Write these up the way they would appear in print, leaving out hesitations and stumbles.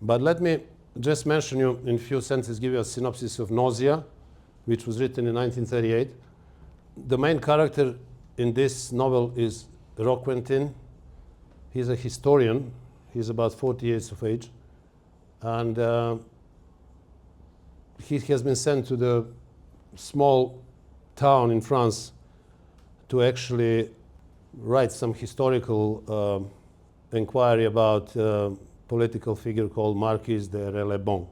But let me just mention you in a few sentences, give you a synopsis of Nausea, which was written in 1938. The main character in this novel is Quentin. He's a historian. He's about 40 years of age. And he has been sent to the small town in France to actually write some historical inquiry about a political figure called Marquis de Relebon.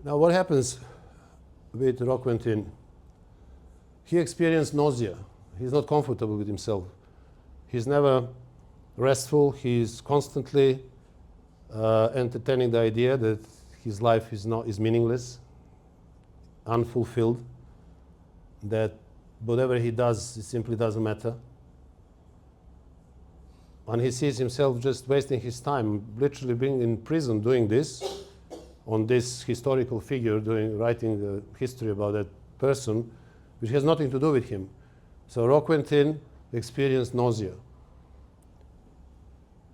Now what happens with Quentin? He experienced nausea. He's not comfortable with himself. He's never restful. He's constantly entertaining the idea that his life is meaningless, unfulfilled, that whatever he does, it simply doesn't matter. And he sees himself just wasting his time, literally being in prison doing this, on this historical figure, writing the history about that person, which has nothing to do with him. So Quentin experienced nausea.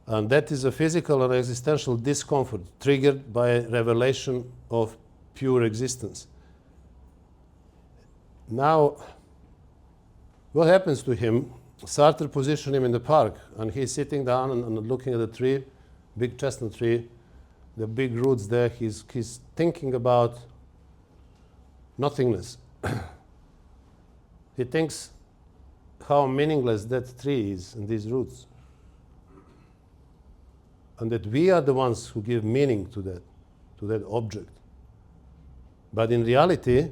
And that is a physical and existential discomfort triggered by a revelation of pure existence. Now, what happens to him? Sartre positioned him in the park, and he's sitting down and looking at the tree, big chestnut tree, the big roots there. He's thinking about nothingness. He thinks how meaningless that tree is and these roots. And that we are the ones who give meaning to that object. But in reality,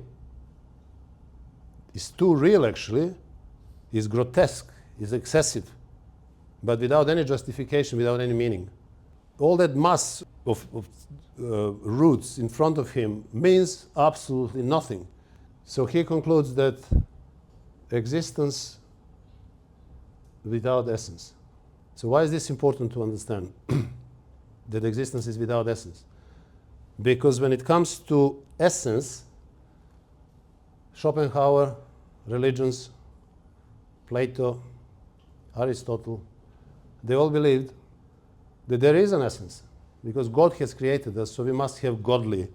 it's too real actually, it's grotesque, it's excessive, but without any justification, without any meaning. All that mass of roots in front of him means absolutely nothing. So he concludes that existence without essence. So why is this important to understand? That existence is without essence. Because when it comes to essence, Schopenhauer, religions, Plato, Aristotle, they all believed that there is an essence. Because God has created us, so we must have godly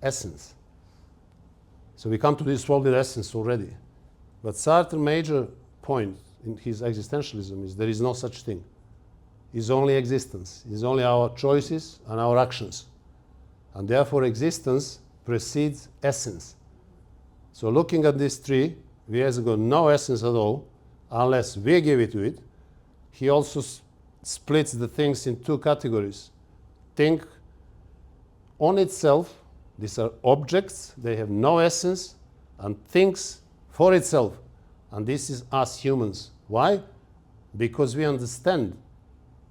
essence. So we come to this world with essence already. But Sartre's major point in his existentialism is there is no such thing. It's only existence. It's only our choices and our actions. And therefore existence precedes essence. So looking at this tree, we has got no essence at all unless we give it to it. He also splits the things in two categories. Think on itself, these are objects, they have no essence, and thinks for itself. And this is us humans. Why? Because we understand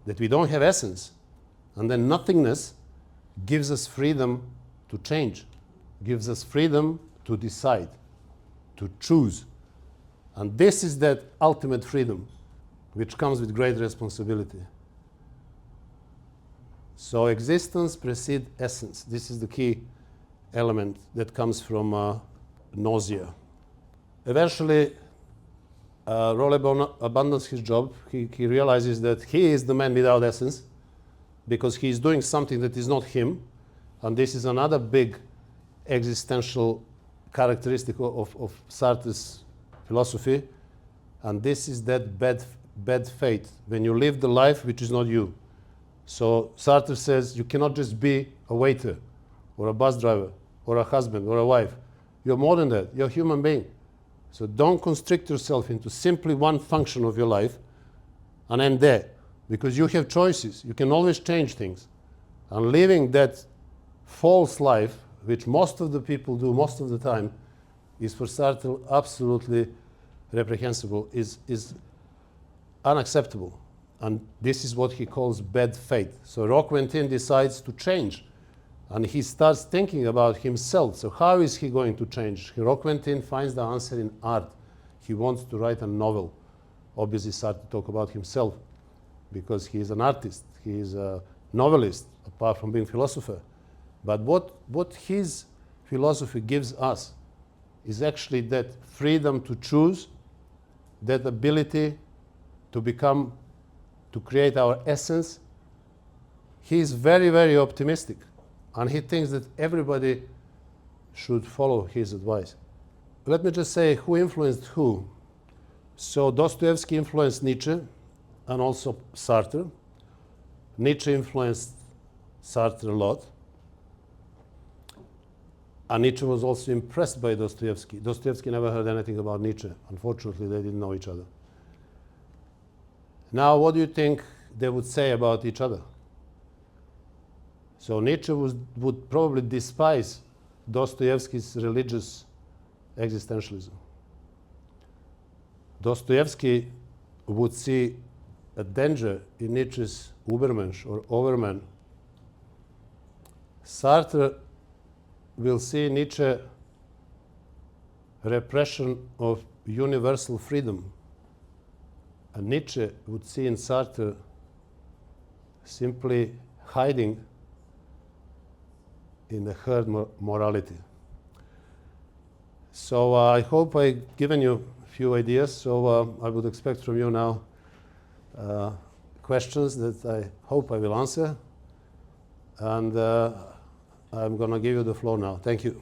that we don't have essence. And then nothingness gives us freedom to change, gives us freedom to decide, to choose. And this is that ultimate freedom, which comes with great responsibility. So existence precedes essence. This is the key element that comes from Nausea. Eventually, Rollebaum abandons his job. He realizes that he is the man without essence because he is doing something that is not him. And this is another big existential characteristic of Sartre's philosophy. And this is that bad fate, when you live the life which is not you. So Sartre says you cannot just be a waiter or a bus driver or a husband or a wife. You're more than that. You're a human being. So don't constrict yourself into simply one function of your life and end there, because you have choices. You can always change things. And living that false life, which most of the people do most of the time, is for Sartre absolutely reprehensible, is unacceptable. And this is what he calls bad fate. So Quentin decides to change. And he starts thinking about himself. So how is he going to change? Quentin finds the answer in art. He wants to write a novel. Obviously, Sartre talks about himself because he is an artist. He is a novelist, apart from being a philosopher. But what his philosophy gives us is actually that freedom to choose, that ability to create our essence. he is very, very optimistic, and he thinks that everybody should follow his advice. Let me just say who influenced who. So Dostoevsky influenced Nietzsche and also Sartre. Nietzsche influenced Sartre a lot. And Nietzsche was also impressed by Dostoevsky. Dostoevsky never heard anything about Nietzsche. Unfortunately, they didn't know each other. Now, what do you think they would say about each other? So Nietzsche would probably despise Dostoevsky's religious existentialism. Dostoevsky would see a danger in Nietzsche's Übermensch or Overman. Sartre will see in Nietzsche repression of universal freedom. And Nietzsche would see in Sartre simply hiding in the herd morality. So I hope I've given you a few ideas. So I would expect from you now questions that I hope I will answer. And I'm going to give you the floor now. Thank you.